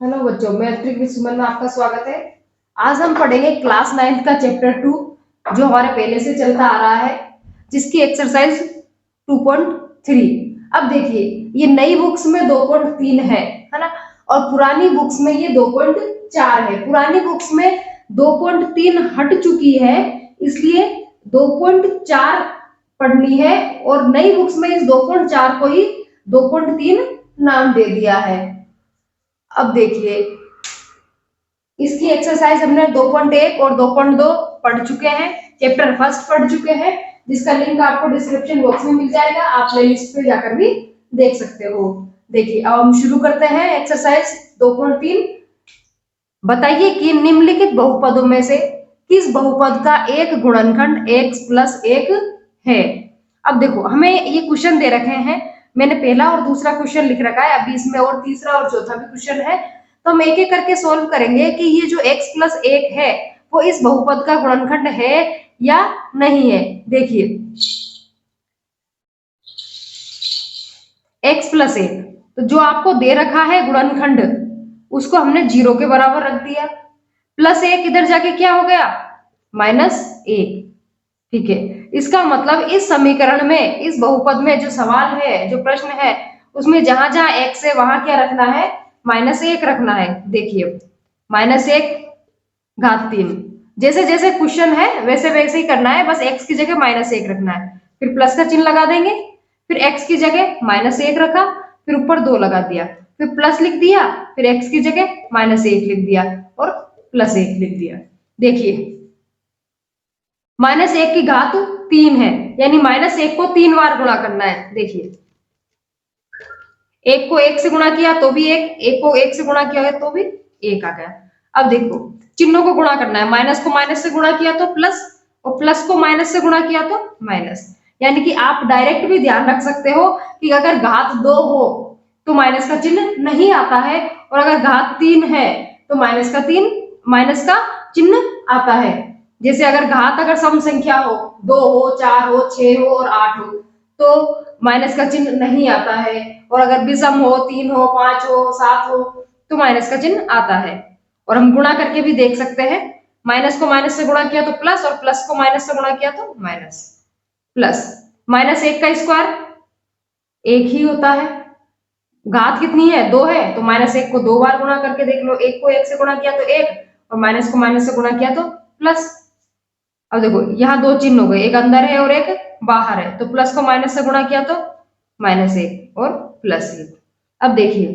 Hello बच्चों, matric with सुमन में आपका स्वागत है। आज हम पढ़ेंगे क्लास 9 का चैप्टर 2 जो हमारे पहले से चलता आ रहा है, जिसकी एक्सरसाइज 2.3। अब देखिए, ये नई बुक्स में 2.3 है ना, और पुरानी बुक्स में ये 2.4 है। पुरानी बुक्स में 2.3 हट चुकी है, इसलिए 2.4 पढ़नी है, और नई बुक्स में इस 2.4 को ही 2.3 नाम दे दिया है। अब देखिए, इसकी एक्सरसाइज हमने 2.1 और 2.2 पढ़ चुके हैं, चैप्टर फर्स्ट पढ़ चुके हैं, जिसका लिंक आपको डिस्क्रिप्शन बॉक्स में मिल जाएगा। आप प्लेलिस्ट पे जाकर भी देख सकते हो। देखिए, अब हम शुरू करते हैं एक्सरसाइज 2.3। बताइए कि निम्नलिखित बहुपदों में से किस बहुपद का एक गुणनखंड x प्लस 1 है। अब देखो, हमें ये क्वेश्चन दे रखे हैं, मैंने पहला और दूसरा क्वेश्चन लिख रखा है, अभी इसमें और तीसरा और चौथा भी क्वेश्चन है, तो हम एक एक करके सोल्व करेंगे कि ये जो x प्लस 1 है वो इस बहुपद का गुणनखंड है या नहीं है। देखिए, x प्लस 1, तो जो आपको दे रखा है गुणनखंड, उसको हमने 0 के बराबर रख दिया। प्लस 1 इधर जाके क्या हो गया, -1। ठीक है, इसका मतलब इस समीकरण में, इस बहुपद में जो सवाल है, जो प्रश्न है, उसमें जहां जहां x है वहां क्या रखना है, -1 रखना है। देखिए, -1 घात 3, जैसे जैसे क्वेश्चन है वैसे वैसे ही करना है, बस x की जगह -1 रखना है, फिर प्लस का चिन्ह लगा देंगे, फिर x की जगह -1 रखा, फिर ऊपर 2 लगा दिया, फिर प्लस लिख दिया, फिर x की जगह -1 लिख दिया और +1 लिख दिया। देखिए, -1 की घात 3 है, यानी -1 को 3 बार गुणा करना है। देखिए, 1 को 1 से गुणा किया तो भी 1 को 1 से गुणा किया है तो भी 1 आ गया। अब देखो, चिन्हों को गुणा करना है, माइनस को माइनस से गुणा किया तो प्लस, और प्लस को माइनस से गुणा किया तो माइनस। यानी कि आप डायरेक्ट भी ध्यान रख सकते हो कि अगर घात 2 हो तो माइनस का चिन्ह नहीं आता है, और अगर घात 3 है तो माइनस का चिन्ह आता है। जैसे अगर घात, अगर सम संख्या हो, 2 हो, 4 हो, 6 हो और 8 हो, तो माइनस का चिन्ह नहीं आता है, और अगर विषम हो, 3 हो, 5 हो, 7 हो, तो माइनस का चिन्ह आता है। और हम गुणा करके भी देख सकते हैं, माइनस को माइनस से गुणा किया तो प्लस, और प्लस को माइनस से गुणा किया तो माइनस। प्लस -1 का स्क्वायर 1 ही होता है। घात कितनी है, 2 है, तो -1 को 2 बार गुणा करके देख लो। 1 को 1 से गुणा किया तो 1, और माइनस को माइनस से गुणा किया तो प्लस। अब देखो, यहाँ 2 चिन्ह हो गए, एक अंदर है और एक बाहर है, तो प्लस को माइनस से गुणा किया तो -1 और +1। अब देखिए,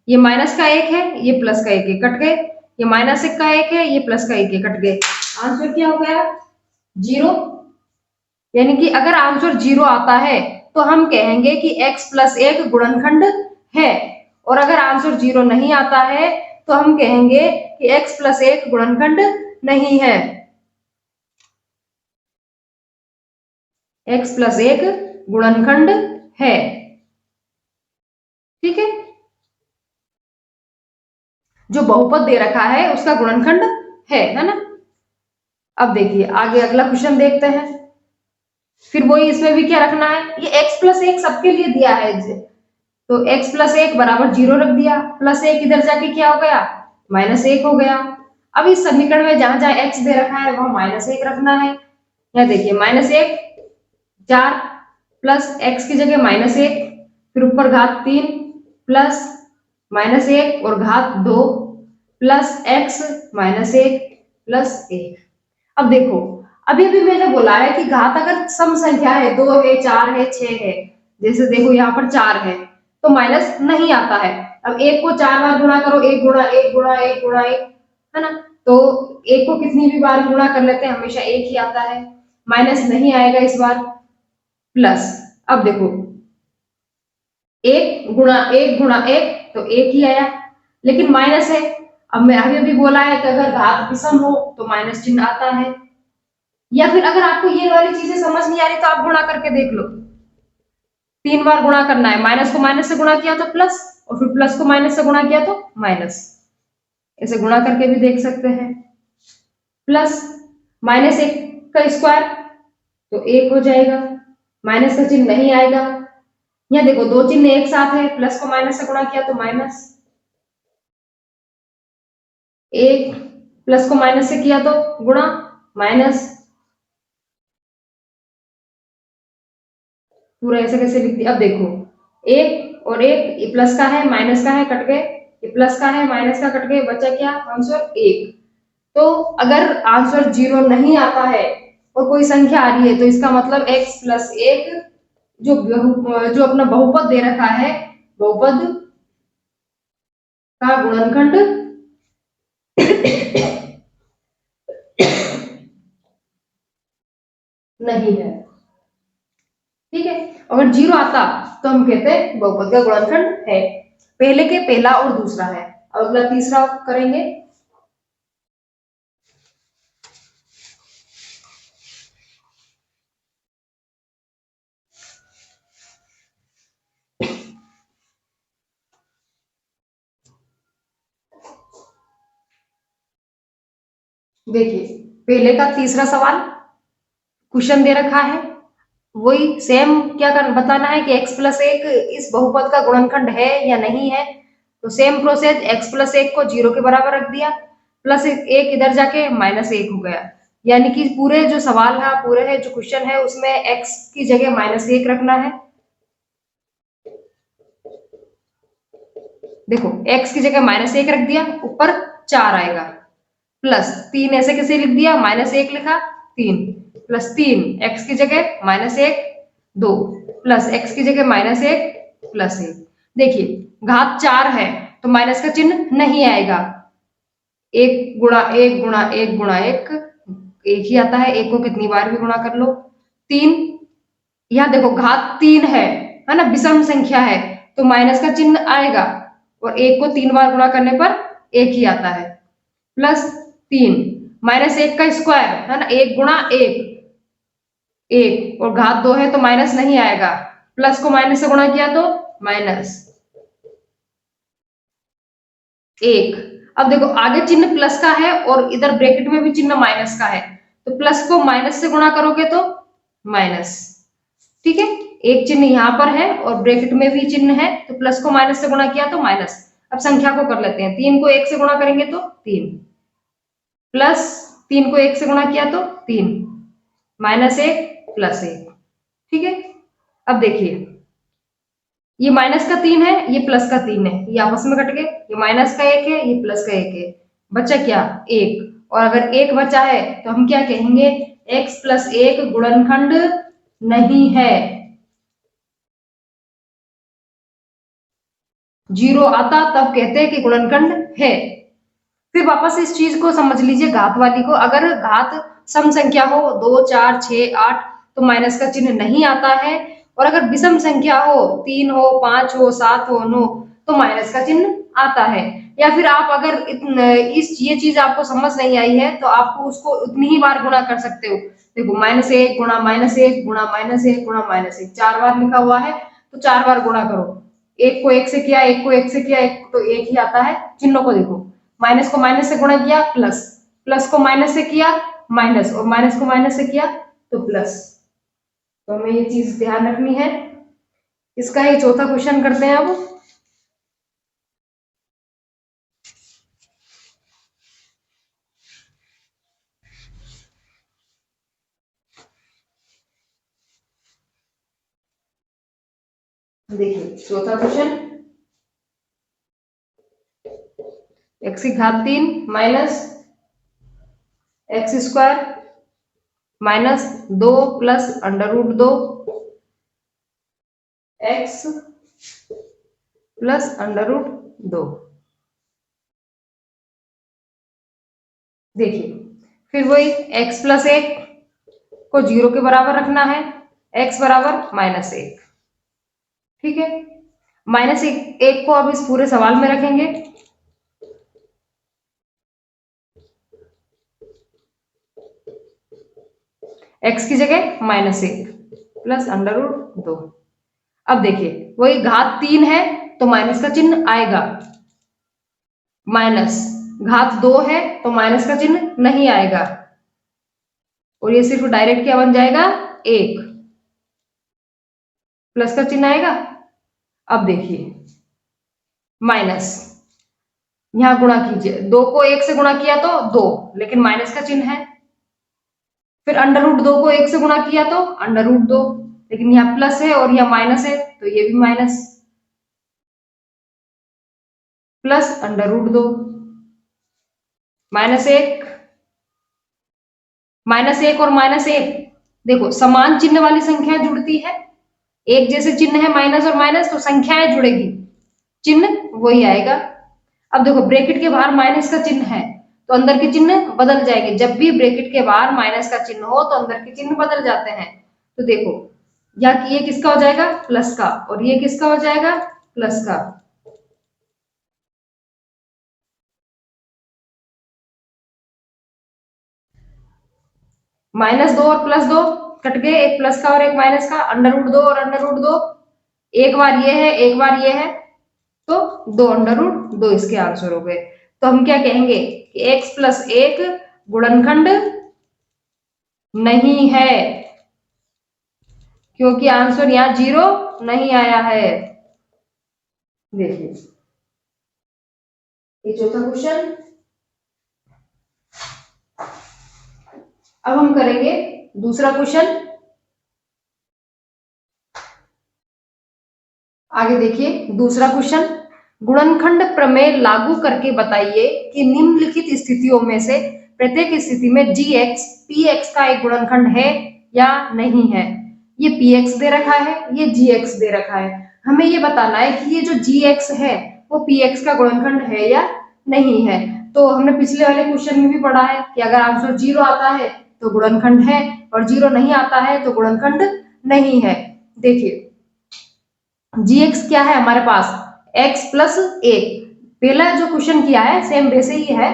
ये माइनस का 1 है, ये प्लस का 1 है, कट गए। ये -1 का 1 है, ये प्लस का 1 है, कट गए। आंसर क्या हो गया, 0। यानी कि अगर आंसर 0 आता है तो हम कहेंगे कि x प्लस 1 गुणनखंड है, और अगर आंसर 0 नहीं आता है तो हम कहेंगे कि x प्लस 1 गुणनखंड नहीं है। x प्लस 1 गुणनखंड है। ठीक है, जो बहुपद दे रखा है उसका गुणनखंड है ना। अब देखिए, आगे अगला क्वेश्चन देखते हैं। फिर वही, इसमें भी क्या रखना है, ये x प्लस 1 सबके लिए दिया है, तो x प्लस 1 बराबर 0 रख दिया। +1 इधर जाके क्या हो गया, -1 हो गया। अब इस समीकरण में जहां जहां x दे रखा है वहां -1 रखना है। यहाँ देखिए, -1 4 प्लस x की जगह -1, फिर ऊपर घात 3 प्लस -1 और घात 2 प्लस x -1 प्लस 1। अब देखो, अभी अभी मैंने बोला है कि घात अगर सम संख्या है, 2 है, 4 है, 6 है, जैसे देखो यहाँ पर 4 है, तो माइनस नहीं आता है। अब 1 को 4 बार गुणा करो, 1 गुणा 1 गुणा 1 गुणा 1, है ना, तो 1 को कितनी भी बार गुणा कर लेते हैं हमेशा 1 ही आता है, माइनस नहीं आएगा इस बार। प्लस, अब देखो, 1 गुणा 1 तो 1 ही आया, लेकिन माइनस है। अब मैं अभी अभी बोला है कि अगर घात विषम हो तो माइनस चिन्ह आता है। या फिर अगर आपको ये वाली चीजें समझ नहीं आ रही तो आप गुणा करके देख लो। 3 बार गुणा करना है, माइनस को माइनस से गुणा किया तो प्लस, और फिर प्लस को माइनस से गुणा किया तो माइनस। ऐसे गुणा करके भी देख सकते हैं। प्लस -1 का स्क्वायर तो 1 हो जाएगा, माइनस का चिन्ह नहीं आएगा। यहाँ देखो, 2 चिन्ह एक साथ है, प्लस को माइनस से गुणा किया तो माइनस। एक प्लस को माइनस से किया तो गुणा माइनस, पूरा ऐसे कैसे लिख दिया। अब देखो एक और एक, ये प्लस का है माइनस का है कट गए, ये प्लस का है माइनस का कट गए, बचा क्या आंसर एक। तो अगर आंसर जीरो नहीं आता है और कोई संख्या आ रही है तो इसका मतलब x प्लस एक जो अपना बहुपद दे रखा है, बहुपद का गुणनखंड नहीं है। ठीक है, अगर जीरो आता तो हम कहते हैं बहुपद का गुणनखंड है। पहले के पहला और दूसरा है। अब अगला तीसरा करेंगे। देखिए पहले का तीसरा सवाल क्वेश्चन दे रखा है, वही सेम क्या कर बताना है कि x प्लस एक इस बहुपद का गुणनखंड है या नहीं है। तो सेम प्रोसेस, x प्लस एक को जीरो के बराबर रख दिया, प्लस एक इधर जाके माइनस एक हो गया, यानी कि पूरे जो सवाल है, पूरे है जो क्वेश्चन है उसमें x की जगह माइनस एक रखना है। देखो x की जगह माइनस एक रख दिया, ऊपर चार आएगा, प्लस तीन ऐसे कैसे लिख दिया, माइनस एक लिखा, तीन प्लस तीन, x की जगह माइनस एक दो, प्लस x की जगह माइनस एक प्लस एक। देखिए घात चार है तो माइनस का चिन्ह नहीं आएगा, एक गुणा एक गुणा एक गुणा एक ही आता है, एक को कितनी बार भी गुणा कर लो। तीन, यहाँ देखो घात तीन है ना, विषम संख्या है तो माइनस का चिन्ह आएगा, और एक को तीन बार गुणा करने पर एक ही आता है। प्लस तीन, माइनस एक का स्क्वायर है ना, एक गुणा एक एक, और घात दो है तो माइनस नहीं आएगा, प्लस को माइनस से गुणा किया तो माइनस एक। अब देखो आगे चिन्ह प्लस का है और इधर ब्रैकेट में भी चिन्ह माइनस का है, तो प्लस को माइनस से गुणा करोगे तो माइनस। ठीक है, एक चिन्ह यहाँ पर है और ब्रैकेट में भी चिन्ह है, तो प्लस को माइनस से गुणा किया तो माइनस। अब संख्या को कर लेते हैं, तीन को एक से गुणा करेंगे तो तीन, प्लस तीन को एक से गुणा किया तो तीन, माइनस एक प्लस एक। ठीक है, अब देखिए ये माइनस का तीन है, ये प्लस का तीन है, ये आपस में कट गए, ये माइनस का एक है, ये प्लस का एक है, बचा क्या एक। और अगर एक बचा है तो हम क्या कहेंगे, x प्लस एक गुणनखंड नहीं है। जीरो आता तब कहते हैं कि गुणनखंड है। फिर वापस इस चीज को समझ लीजिए, घात वाली को, अगर घात सम संख्या हो दो चार छह आठ तो माइनस का चिन्ह नहीं आता है, और अगर विषम संख्या हो, तीन हो पांच हो सात हो नौ, तो माइनस का चिन्ह आता है। या फिर आप अगर इस ये चीज आपको समझ नहीं आई है तो आपको उसको उतनी ही बार गुणा कर सकते हो। देखो माइनस एक गुणा माइनस एक गुणा माइनस एक गुणा माइनस एक, चार बार लिखा हुआ है तो चार बार गुणा करो, एक को एक से किया, एक को एक से किया, एक तो एक ही आता है। चिन्हों को देखो, माइनस को माइनस से गुणा किया प्लस, प्लस को माइनस से किया माइनस, और माइनस को माइनस से किया तो प्लस। तो हमें ये चीज ध्यान रखनी है। इसका ही चौथा क्वेश्चन करते हैं अब। देखिए चौथा क्वेश्चन, एक्स की घात तीन माइनस एक्स स्क्वायर माइनस दो प्लस अंडर रूट दो एक्स प्लस अंडर रूट दो। देखिए फिर वही x प्लस एक को जीरो के बराबर रखना है, x बराबर माइनस एक। ठीक है, माइनस एक को अब इस पूरे सवाल में रखेंगे, x की जगह माइनस एक प्लस अंडर रूट दो। अब देखिए वही घात तीन है तो माइनस का चिन्ह आएगा, माइनस घात दो है तो माइनस का चिन्ह नहीं आएगा, और ये सिर्फ डायरेक्ट क्या बन जाएगा, एक, प्लस का चिन्ह आएगा। अब देखिए माइनस यहाँ गुणा कीजिए, 2 को 1 से गुणा किया तो 2, लेकिन माइनस का चिन्ह है। फिर अंडर रूट 2 को 1 से गुणा किया तो अंडर रूट 2, लेकिन यहाँ प्लस है और यहाँ माइनस है तो ये भी माइनस, प्लस अंडर रूट 2, -1, -1 और -1, देखो समान चिन्ह वाली संख्या जुड़ती है, एक जैसे चिन्ह है माइनस और माइनस तो संख्याएं जुड़ेगी, चिन्ह वही आएगा। अब देखो ब्रैकेट के बाहर माइनस का चिन्ह है तो अंदर के चिन्ह बदल जाएंगे, जब भी ब्रैकेट के बाहर माइनस का चिन्ह हो तो अंदर के चिन्ह बदल जाते हैं। तो देखो यहाँ ये किसका हो जाएगा, प्लस का, और ये किसका हो जाएगा, प्लस का। -2 और +2 कट गए, एक प्लस का और एक माइनस का, अंडर रूट 2 और अंडर रूट 2, एक बार ये है एक बार ये है, तो 2 अंडर रूट 2 इसके आंसर हो गए। तो हम क्या कहेंगे कि x + 1 गुणनखंड नहीं है, क्योंकि आंसर यहाँ 0 नहीं आया है। देखिए ये चौथा क्वेश्चन। अब हम करेंगे दूसरा क्वेश्चन। आगे देखिए दूसरा क्वेश्चन, गुणनखंड प्रमेय लागू करके बताइए कि निम्नलिखित स्थितियों में से प्रत्येक स्थिति में gx px का एक गुणनखंड है या नहीं है। ये px दे रखा है, ये gx दे रखा है, हमें ये बताना है कि ये जो gx है वो px का गुणनखंड है या नहीं है। तो हमने पिछले वाले क्वेश्चन में भी पढ़ा है कि अगर आंसर 0 आता है तो गुणनखंड है और 0 नहीं आता है तो गुणनखंड नहीं है। देखिए gx क्या है हमारे पास, x + 1, पहला जो क्वेश्चन किया है सेम वैसे ही है।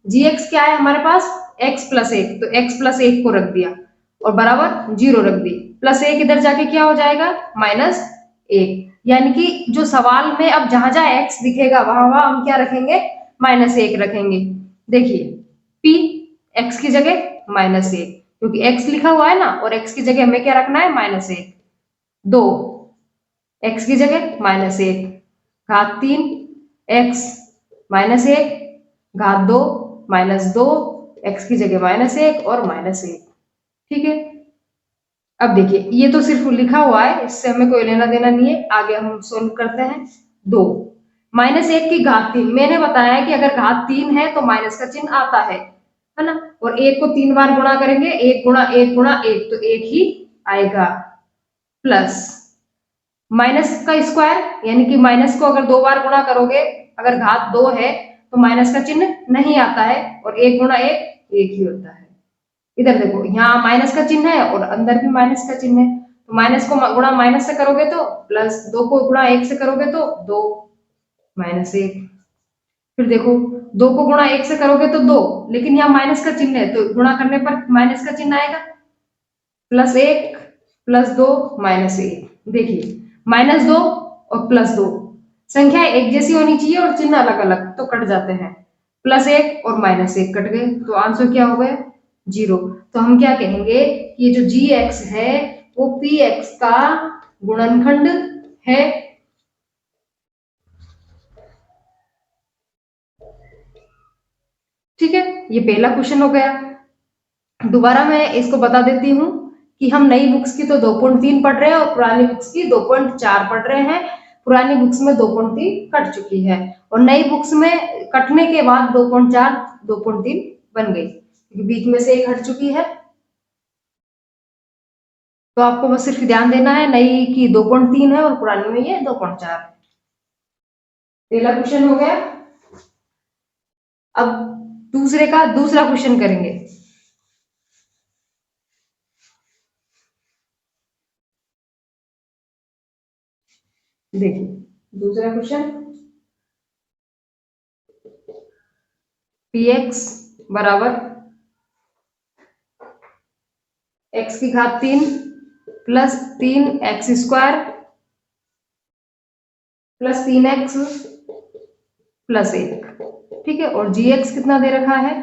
gx क्या है हमारे पास, x + 1, तो x + 1 को रख दिया और बराबर 0 रख दी, +1 इधर जाके क्या हो जाएगा, -1, यानी कि जो सवाल में अब जहां जहां x दिखेगा वहां वहां हम क्या रखेंगे, -1 रखेंगे। देखिए p x की जगह -1, क्योंकि x लिखा हुआ है ना, और x की जगह हमें क्या रखना है, -1, 2 x की जगह -1, घात 3 x -1, घात 2 -2, x की जगह -1 और -1। ठीक है, अब देखिए ये तो सिर्फ लिखा हुआ है, इससे हमें कोई लेना देना नहीं है। आगे हम सोल्व करते हैं। 2 -1 की घात 3, मैंने बताया कि अगर घात 3 है तो माइनस का चिन्ह आता है ना, और 1 को 3 बार गुणा करेंगे, 1 गुणा 1 गुणा 1 तो 1 ही आएगा, प्लस माइनस का स्क्वायर, यानी कि माइनस को अगर 2 बार गुणा करोगे, अगर घात 2 है तो माइनस का चिन्ह नहीं आता है, और 1 गुणा 1 1 ही होता है। इधर देखो यहाँ माइनस का चिन्ह है और अंदर भी माइनस का चिन्ह है, तो माइनस को गुणा माइनस से करोगे तो प्लस, 2 को गुणा 1 से करोगे तो 2 -1, फिर देखो 2 को गुणा 1 से करोगे तो 2, लेकिन यहाँ माइनस का चिन्ह है तो गुणा करने पर माइनस का चिन्ह आएगा, +1 +2 -1। देखिए -2 और +2 संख्या एक जैसी होनी चाहिए और चिन्ह अलग अलग, तो कट जाते हैं, +1 और -1 कट गए, तो आंसर क्या हो गया, 0। तो हम क्या कहेंगे कि ये जो gx है वो px का गुणनखंड है। ठीक है, ये पहला क्वेश्चन हो गया। दोबारा मैं इसको बता देती हूँ कि हम नई बुक्स की तो 2.3 पढ़ रहे हैं और पुरानी बुक्स की 2.4 पढ़ रहे हैं। पुरानी बुक्स में 2.3 कट चुकी है और नई बुक्स में कटने के बाद 2.4 2.3 बन गई, क्योंकि बीच में से एक हट चुकी है। तो आपको बस सिर्फ ध्यान देना है, नई की 2.3 है और पुरानी में ये 2.4 है। पहला क्वेश्चन हो गया। अब दूसरे का दूसरा क्वेश्चन करेंगे। देखिए दूसरा क्वेश्चन, px बराबर x की घात 3 plus 3x² plus 3x plus 1। ठीक है, और gx कितना दे रखा है,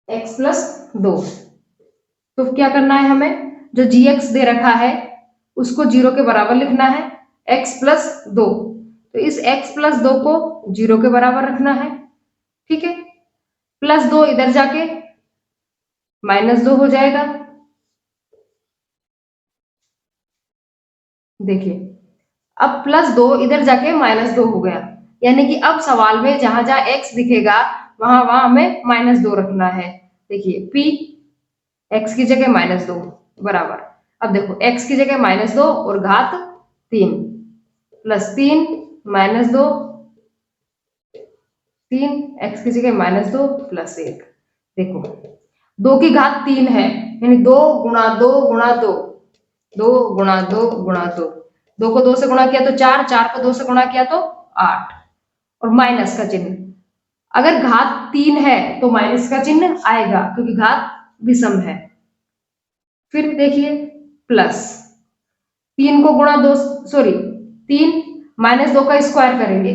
x + 2। तो क्या करना है हमें, जो gx दे रखा है उसको 0 के बराबर लिखना है, x + 2। तो इस x प्लस 2 को 0 के बराबर रखना है, ठीक है। प्लस 2 इधर जाके -2 हो जाएगा। देखिए अब +2 इधर जाके -2 हो गया, यानी कि अब सवाल में जहां जहां x दिखेगा वहां वहां हमें -2 रखना है। देखिए p x की जगह -2 बराबर, अब देखो x की जगह -2 और घात 3 प्लस 3 -2 3 x की जगह -2 प्लस 1। देखो 2 की घात 3 है, यानी 2 गुणा 2 गुणा 2, 2 गुणा 2 गुणा 2, 2 को 2 से गुणा किया तो 4, 4 को 2 से गुणा किया तो 8, और माइनस का चिन्ह। अगर घात 3 है तो माइनस का चिन्ह आएगा क्योंकि घात विषम है। फिर देखिए प्लस 3 को गुणा 2, सॉरी 3 -2 का स्क्वायर करेंगे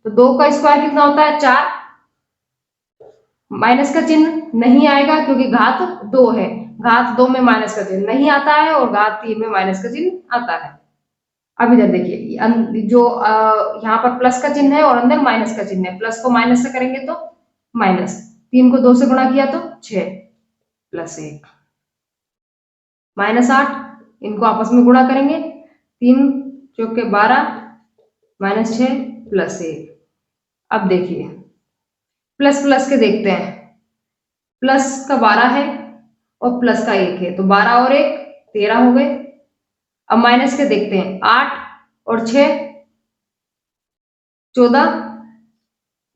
तो 2 का स्क्वायर कितना होता है 4, माइनस का चिन्ह नहीं आएगा क्योंकि घात 2 है, घात 2 में माइनस का चिन्ह नहीं आता है और घात 3 में माइनस का चिन्ह आता है। अब इधर देखिए जो यहाँ पर प्लस का चिन्ह है और अंदर माइनस का चिन्ह है, प्लस को माइनस से करेंगे तो माइनस, 3 को 2 से गुणा किया तो 6 प्लस 1 -8, इनको आपस में गुणा करेंगे, 3 चौके 12 -6 प्लस 1। अब देखिए प्लस प्लस के देखते हैं, प्लस का 12 है और प्लस का 1 है तो 12 और 1 13 हो गए। अब माइनस के देखते हैं, 8 और 6 14।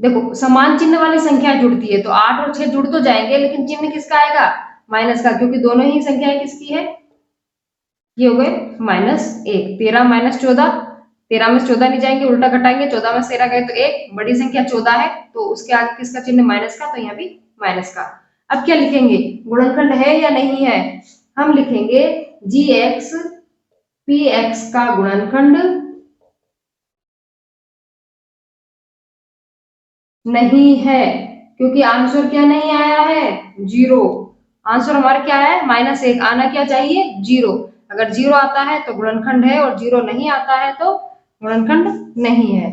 देखो समान चिन्ह वाली संख्या जुड़ती है तो 8 और 6 जुड़ तो जाएंगे लेकिन चिन्ह किसका आएगा माइनस का, क्योंकि दोनों ही संख्याएं किसकी है, ये हो गए -1। 13 -14, 13 में 14 नहीं जाएंगे, उल्टा घटाएंगे, 14 में 13 गए तो 1, बड़ी संख्या 14 है तो उसके आगे किसका चिन्ह माइनस का, तो यहाँ भी माइनस का। अब क्या लिखेंगे, गुणनखंड है या नहीं है, हम लिखेंगे gx px का गुणनखंड नहीं है, क्योंकि आंसर क्या नहीं आया है 0, आंसर हमारा क्या है -1, आना क्या चाहिए 0। अगर 0 आता है तो गुणनखंड है और 0 नहीं आता है तो गुणनखंड नहीं है।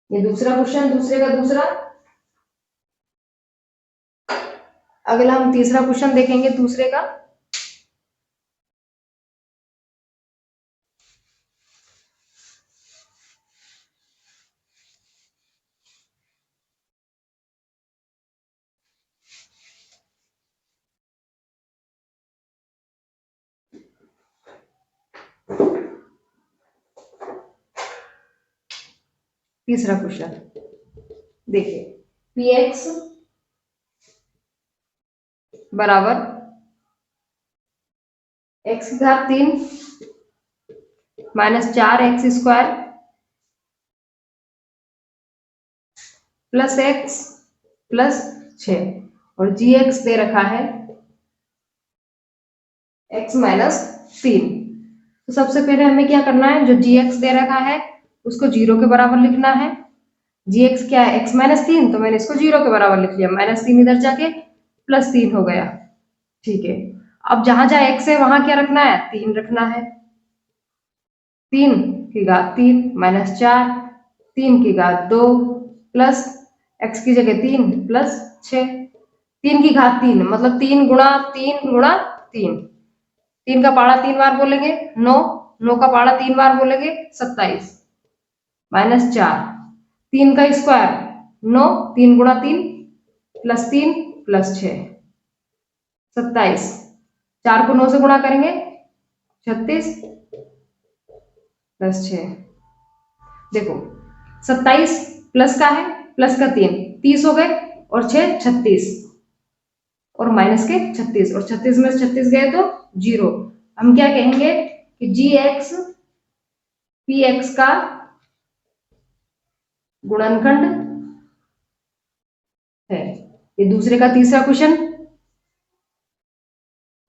ये दूसरा क्वेश्चन, दूसरे का दूसरा। अगला हम तीसरा क्वेश्चन देखेंगे दूसरे का। तीसरा क्वेश्चन देखिए, px बराबर x की घात 3 -4x² प्लस x प्लस 6 और gx दे रखा है x -3। तो सबसे पहले हमें क्या करना है, जो gx दे रखा है उसको 0 के बराबर लिखना है। gx क्या है x -3, तो मैंने इसको 0 के बराबर लिख लिया, -3 इधर जाके +3 हो गया, ठीक है। अब जहां जहां x है वहां क्या रखना है 3 रखना है, 3 की घात 3 -4, 3 की घात 2 प्लस x की जगह 3 प्लस 6, 3 की घात 3 मतलब 3 गुणा 3 गुणा 3, 3 का पाड़ा 3 बार बोलेंगे 9, 9 का पाड़ा 3 बार बोलेंगे 27 -4, 3 का स्क्वायर 9, 3 गुणा 3 प्लस 3 प्लस 6 27, 4 को 9 से गुणा करेंगे 36 प्लस 6। देखो 27 प्लस का है, प्लस का 3 30 हो गए और 6 36 और माइनस के 36 और 36 में 36 गए तो 0। हम क्या कहेंगे कि gx px का गुणनखंड है। ये दूसरे का तीसरा क्वेश्चन।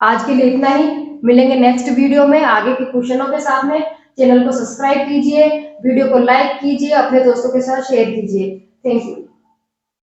आज के लिए इतना ही, मिलेंगे नेक्स्ट वीडियो में आगे के क्वेश्चनों के साथ में। चैनल को सब्सक्राइब कीजिए, वीडियो को लाइक कीजिए, अपने दोस्तों के साथ शेयर कीजिए। Thank you.